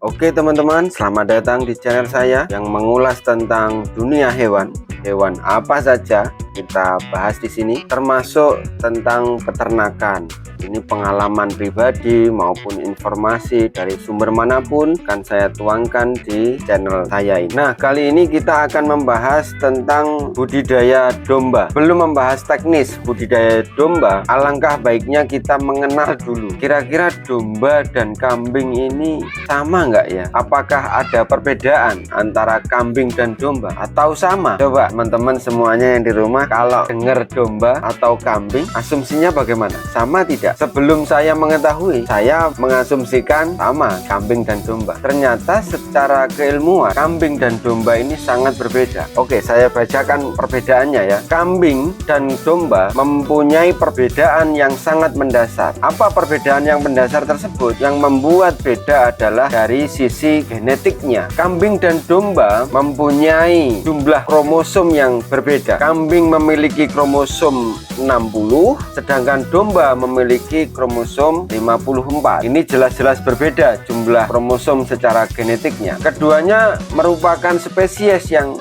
Oke teman-teman, selamat datang di channel saya yang mengulas tentang dunia hewan. Hewan apa saja kita bahas di sini, termasuk tentang peternakan. Ini pengalaman pribadi maupun informasi dari sumber manapun akan saya tuangkan di channel saya ini. Nah, kali ini kita akan membahas tentang budidaya domba. Belum membahas teknis budidaya domba, alangkah baiknya kita mengenal dulu. Kira-kira domba dan kambing ini sama nggak ya? Apakah ada perbedaan antara kambing dan domba atau sama? Coba teman-teman semuanya yang di rumah, kalau dengar domba atau kambing, asumsinya bagaimana? Sama tidak? Sebelum saya mengetahui, saya mengasumsikan sama kambing dan domba. Ternyata secara keilmuan kambing dan domba ini sangat berbeda. Oke, saya bacakan perbedaannya ya. Kambing dan domba mempunyai perbedaan yang sangat mendasar. Apa perbedaan yang mendasar tersebut? Yang membuat beda adalah dari sisi genetiknya. Kambing dan domba mempunyai jumlah kromosom yang berbeda. Kambing memiliki kromosom 60, sedangkan domba memiliki kromosom 54. Ini jelas-jelas berbeda jumlah kromosom secara genetiknya. Keduanya merupakan spesies yang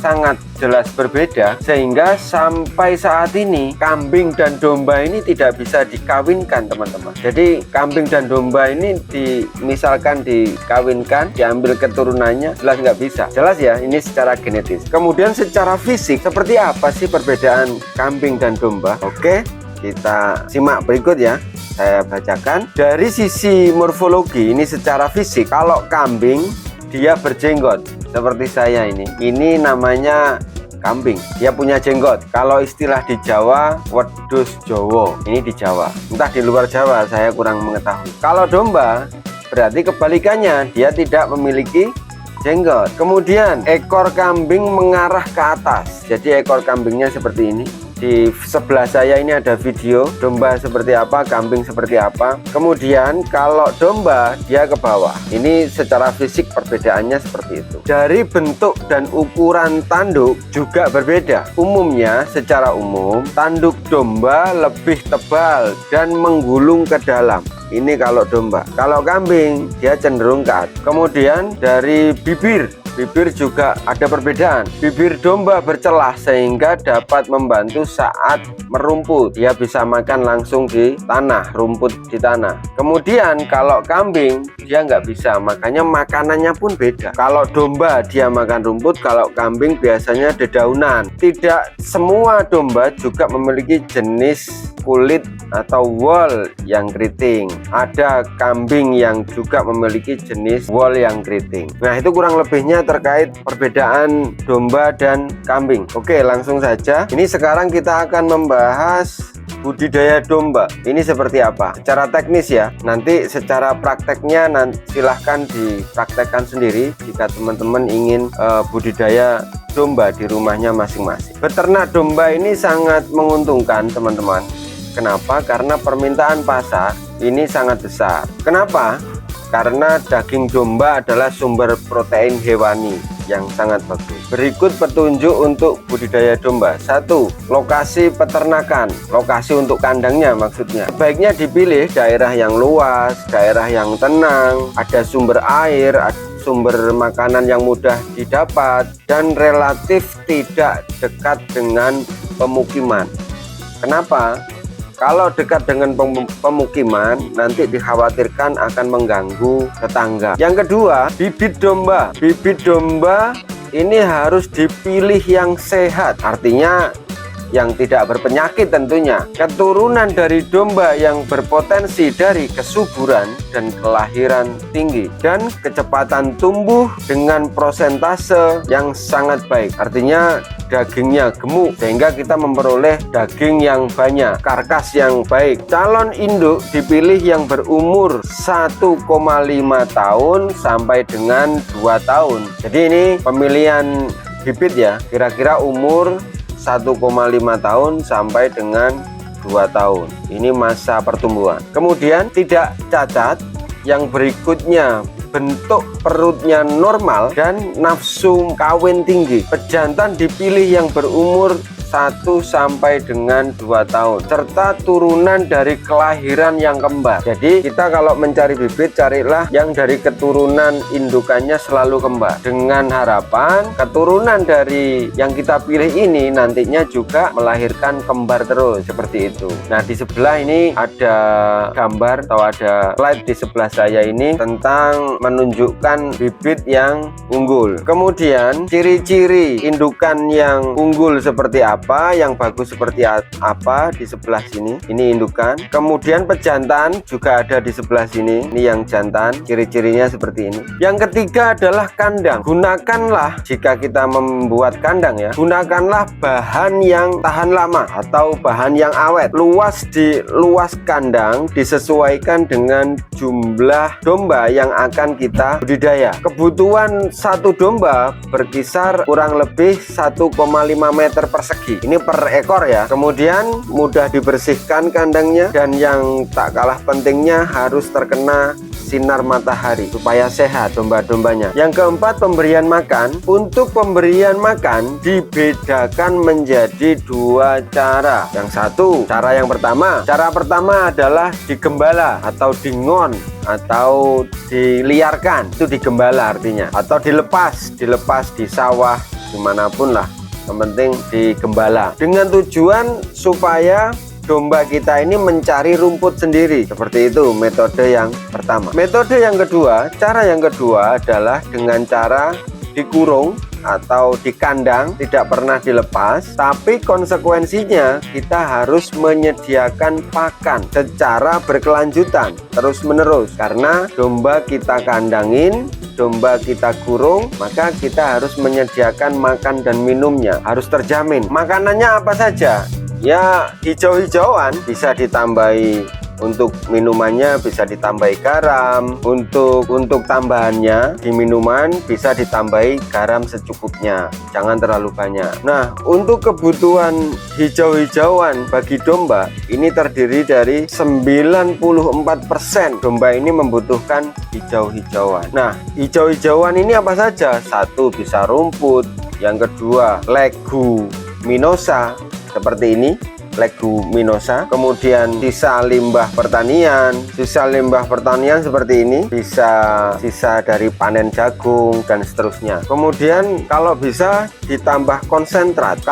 sangat jelas berbeda, sehingga sampai saat ini kambing dan domba ini tidak bisa dikawinkan teman-teman. Jadi kambing dan domba ini misalkan dikawinkan, diambil keturunannya, jelas nggak bisa. Jelas ya, ini secara genetis. Kemudian secara fisik, seperti apa sih perbedaan kambing dan domba? Oke, kita simak berikut ya. Saya bacakan. Dari sisi morfologi, ini secara fisik, kalau kambing dia berjenggot seperti saya ini. Ini namanya kambing, dia punya jenggot. Kalau istilah di Jawa, wedhus Jawa. Ini di Jawa, entah di luar Jawa saya kurang mengetahui. Kalau domba berarti kebalikannya, dia tidak memiliki jenggot. Kemudian ekor kambing mengarah ke atas, jadi ekor kambingnya seperti ini. Di sebelah saya ini ada video domba seperti apa, kambing seperti apa. Kemudian kalau domba dia ke bawah. Ini secara fisik perbedaannya seperti itu. Dari bentuk dan ukuran tanduk juga berbeda. Umumnya, secara umum, tanduk domba lebih tebal dan menggulung ke dalam. Ini kalau domba. Kalau kambing dia cenderung ke atas. Kemudian dari bibir juga ada perbedaan. Bibir domba bercelah sehingga dapat membantu saat merumput. Dia bisa makan langsung di tanah, rumput di tanah. Kemudian kalau kambing dia nggak bisa, makanya makanannya pun beda. Kalau domba dia makan rumput, kalau kambing biasanya dedaunan. Tidak semua domba juga memiliki jenis kulit atau wool yang keriting. Ada kambing yang juga memiliki jenis wool yang keriting. Nah, itu kurang lebihnya terkait perbedaan domba dan kambing. Oke, langsung saja. Ini sekarang kita akan membahas budidaya domba. Ini seperti apa? Secara teknis ya. Nanti secara prakteknya silahkan dipraktekkan sendiri jika teman-teman ingin budidaya domba di rumahnya masing-masing. Beternak domba ini sangat menguntungkan teman-teman. Kenapa? Karena permintaan pasar ini sangat besar. Kenapa? Karena daging domba adalah sumber protein hewani yang sangat bagus. Berikut petunjuk untuk budidaya domba. 1. Lokasi peternakan. Lokasi untuk kandangnya maksudnya. Sebaiknya dipilih daerah yang luas, daerah yang tenang, ada sumber air, sumber makanan yang mudah didapat, dan relatif tidak dekat dengan pemukiman. Kenapa? Kalau dekat dengan pemukiman, nanti dikhawatirkan akan mengganggu tetangga. Yang kedua, bibit domba. Bibit domba ini harus dipilih yang sehat, artinya yang tidak berpenyakit tentunya. Keturunan dari domba yang berpotensi dari kesuburan dan kelahiran tinggi dan kecepatan tumbuh dengan prosentase yang sangat baik. Artinya dagingnya gemuk sehingga kita memperoleh daging yang banyak, karkas yang baik. Calon induk dipilih yang berumur 1,5 tahun sampai dengan 2 tahun. Jadi ini pemilihan bibit ya, kira-kira umur 1,5 tahun sampai dengan 2 tahun. Ini masa pertumbuhan. Kemudian tidak cacat. Yang berikutnya, bentuk perutnya normal dan nafsu kawin tinggi. Pejantan dipilih yang berumur 1 sampai dengan 2 tahun serta turunan dari kelahiran yang kembar. Jadi kita kalau mencari bibit, carilah yang dari keturunan indukannya selalu kembar, dengan harapan keturunan dari yang kita pilih ini nantinya juga melahirkan kembar terus seperti itu. Nah, di sebelah ini ada gambar atau ada slide di sebelah saya ini tentang menunjukkan bibit yang unggul. Kemudian ciri-ciri indukan yang unggul seperti apa, yang bagus seperti apa di sebelah sini. Ini indukan. Kemudian pejantan juga ada di sebelah sini. Ini yang jantan, ciri-cirinya seperti ini. Yang ketiga adalah kandang. Gunakanlah, jika kita membuat kandang ya, gunakanlah bahan yang tahan lama atau bahan yang awet. Luas kandang disesuaikan dengan jumlah domba yang akan kita budidaya. Kebutuhan satu domba berkisar kurang lebih 1,5 meter persegi. Ini per ekor ya. Kemudian mudah dibersihkan kandangnya, dan yang tak kalah pentingnya harus terkena sinar matahari supaya sehat domba-dombanya. Yang keempat, pemberian makan. Untuk pemberian makan dibedakan menjadi 2 cara. Yang satu, cara pertama adalah digembala atau dingon atau diliarkan. Itu digembala artinya, atau dilepas di sawah dimanapun lah, yang penting digembala, dengan tujuan supaya domba kita ini mencari rumput sendiri. Seperti itu metode yang pertama. Metode yang kedua, cara yang kedua adalah dengan cara dikurung atau di kandang, tidak pernah dilepas, tapi konsekuensinya kita harus menyediakan pakan secara berkelanjutan terus menerus. Karena domba kita kandangin, domba kita kurung, maka kita harus menyediakan makan dan minumnya, harus terjamin. Makanannya apa saja? Ya, hijau-hijauan, bisa ditambahi. Untuk minumannya bisa ditambahi garam. Untuk tambahannya di minuman bisa ditambahi garam secukupnya, jangan terlalu banyak. Nah, untuk kebutuhan hijau-hijauan bagi domba ini terdiri dari 94% domba ini membutuhkan hijau-hijauan. Nah, hijau-hijauan ini apa saja? Satu, bisa rumput. Yang kedua, leguminosa seperti ini, leguminosa. Kemudian sisa limbah pertanian seperti ini, bisa sisa dari panen jagung dan seterusnya. Kemudian kalau bisa ditambah konsentrat,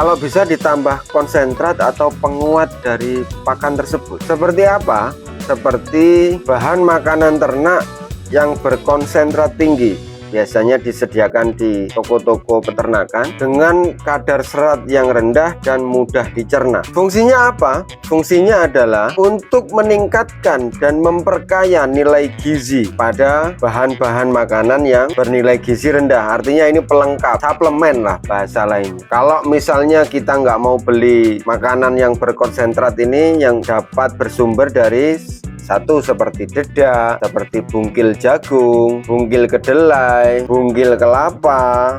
atau penguat dari pakan tersebut. Seperti apa? Seperti bahan makanan ternak yang berkonsentrat tinggi, biasanya disediakan di toko-toko peternakan dengan kadar serat yang rendah dan mudah dicerna. Fungsinya apa? Fungsinya adalah untuk meningkatkan dan memperkaya nilai gizi pada bahan-bahan makanan yang bernilai gizi rendah. Artinya ini pelengkap, suplemen lah bahasa lainnya. Kalau misalnya kita nggak mau beli makanan yang berkonsentrat ini, yang dapat bersumber dari satu, seperti dedak, seperti bungkil jagung, bungkil kedelai, bungkil kelapa,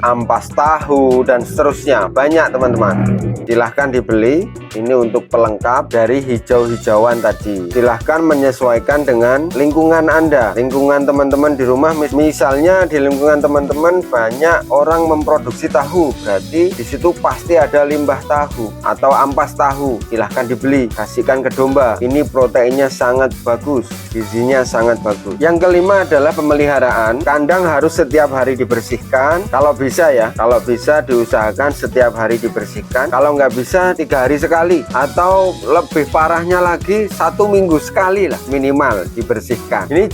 ampas tahu, dan seterusnya. Banyak teman-teman. Silahkan dibeli. Ini untuk pelengkap dari hijau-hijauan tadi. Silahkan menyesuaikan dengan lingkungan Anda, lingkungan teman-teman di rumah. Misalnya di lingkungan teman-teman banyak orang memproduksi tahu, berarti di situ pasti ada limbah tahu atau ampas tahu. Silahkan dibeli, kasihkan ke domba. Ini proteinnya sangat bagus, gizinya sangat bagus. Yang kelima adalah pemeliharaan. Kandang harus setiap hari dibersihkan. Kalau bisa ya, kalau bisa diusahakan setiap hari dibersihkan. Kalau nggak bisa 3 hari sekali, atau lebih parahnya lagi 1 minggu sekali lah minimal dibersihkan. Ini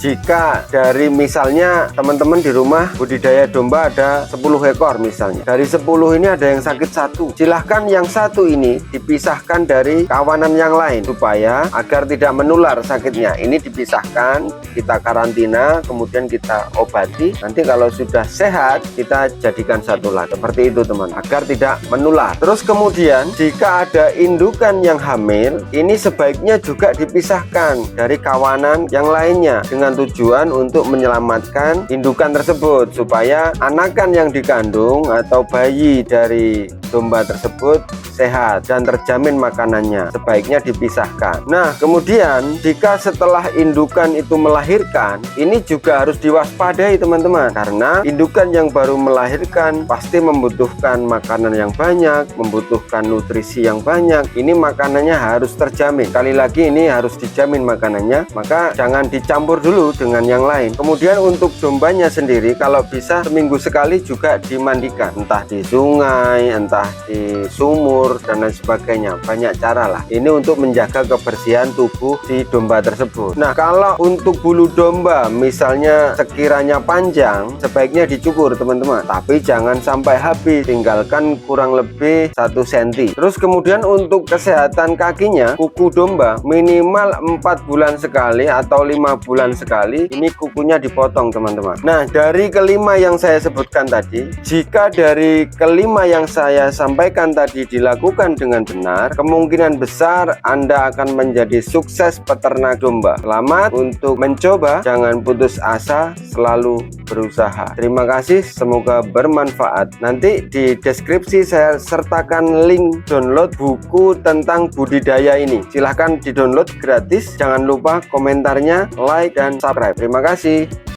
jika dari misalnya teman-teman di rumah budidaya domba ada 10 ekor misalnya. Dari 10 ini ada yang sakit 1. Silahkan yang 1 ini dipisahkan dari kawanan yang lain supaya agar tidak menular sakitnya. Ini dipisahkan, kita karantina, kemudian kita obati. Nanti kalau sudah sehat kita jadikan 1 lagi. Seperti itu teman, agar tidak menular. Terus kemudian jika ada indukan yang hamil, ini sebaiknya juga dipisahkan dari kawanan yang lainnya dengan dengan tujuan untuk menyelamatkan indukan tersebut supaya anakan yang dikandung atau bayi dari domba tersebut sehat dan terjamin makanannya. Sebaiknya dipisahkan. Nah, kemudian jika setelah indukan itu melahirkan, ini juga harus diwaspadai teman-teman, karena indukan yang baru melahirkan pasti membutuhkan makanan yang banyak, membutuhkan nutrisi yang banyak. Ini makanannya harus terjamin. Sekali lagi, ini harus dijamin makanannya, maka jangan dicampur dulu dengan yang lain. Kemudian untuk dombanya sendiri, kalau bisa seminggu sekali juga dimandikan, entah di sungai, entah di sumur dan lain sebagainya. Banyak cara lah. Ini untuk menjaga kebersihan tubuh si domba tersebut. Nah, kalau untuk bulu domba misalnya sekiranya panjang, sebaiknya dicukur teman-teman, tapi jangan sampai habis, tinggalkan kurang lebih 1 cm. Terus kemudian untuk kesehatan kakinya, kuku domba minimal 4 bulan sekali atau 5 bulan sekali ini kukunya dipotong teman-teman. Nah, dari kelima yang saya sebutkan tadi, jika dari kelima yang saya sampaikan tadi dilakukan dengan benar, kemungkinan besar Anda akan menjadi sukses peternak domba. Selamat untuk mencoba, jangan putus asa, selalu berusaha. Terima kasih, semoga bermanfaat. Nanti di deskripsi saya sertakan link download buku tentang budidaya ini. Silahkan di download gratis. Jangan lupa komentarnya, like, dan subscribe. Terima kasih.